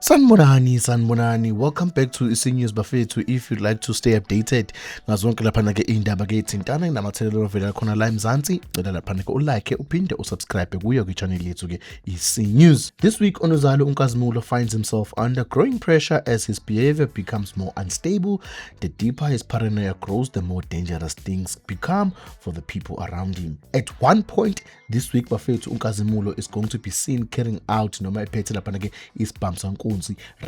Sanibonani, welcome back to iSenews Bafethu. If you'd like to stay updated ngazonke laphana ke indaba ke ethintana namathelelo vela khona la eMzansi, cela laphana ke ulike uphinde usubscribe kuyo ke channel yethu ke iSenews. This week uNozalo uNkazimulo finds himself under growing pressure as his behavior becomes more unstable. The deeper his paranoia grows, the more dangerous things become for the people around him. At one point this week Bafethu uNkazimulo is going to be seen carrying out noma ephethe laphana ke isibhamu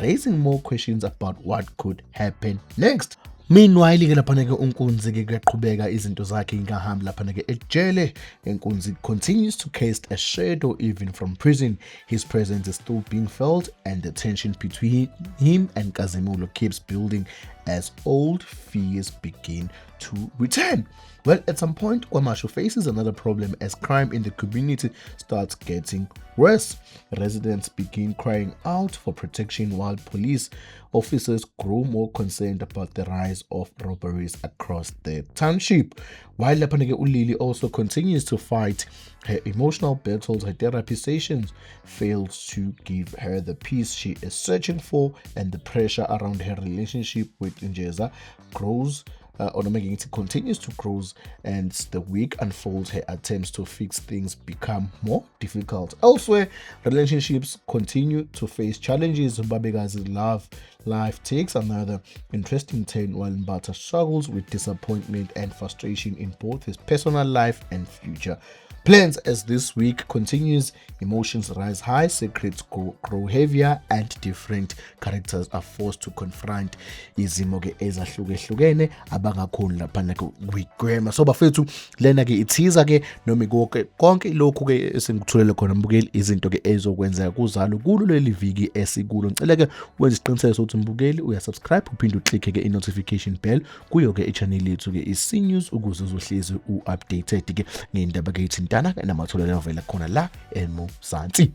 raising more questions about what could happen next. Meanwhile ke laphana ke uNkunzi ke kuyaqhubeka izinto zakhe ingahambi laphana ke ejele. uNkunzi continues to cast a shadow even from prison. His presence is still being felt and the tension between him and Nkazimulo keeps building as old fears begin to return. Well, at some point, Kwamashu faces another problem as crime in the community starts getting worse. Residents begin crying out for protection while police officers grow more concerned about the rise of robberies across the township. While Lapanege Ulili also continues to fight her emotional battles, her therapy sessions fails to give her the peace she is searching for, and the pressure around her relationship with Njeza grows. It continues to grow, and the week unfolds, her attempts to fix things become more difficult. Elsewhere, relationships continue to face challenges. Babega's love life takes another interesting turn while Mbata struggles with disappointment and frustration in both his personal life and future plans. As this week continues, emotions rise high, secrets grow heavier, and different characters are forced to confront izimo ke ezahlukehlukene abangakhona laphana kuyigwema. So bafethu, lena ke ithiza ke noma konke lokhu ke esingithulele khona mbukeli, izinto ke ezokwenzeka kuzalo kulo leli viki esikulo. Ngicela ke wenze isiqiniseko sokuthi mbukeli uyasubscribe uphinde uclick ke i-notification bell kuyo ke i-channel yethu ke iSenews ukuze uzohlezi u-updated ke ngendaba ke ithintana namatholelo avela khona la eMzansi.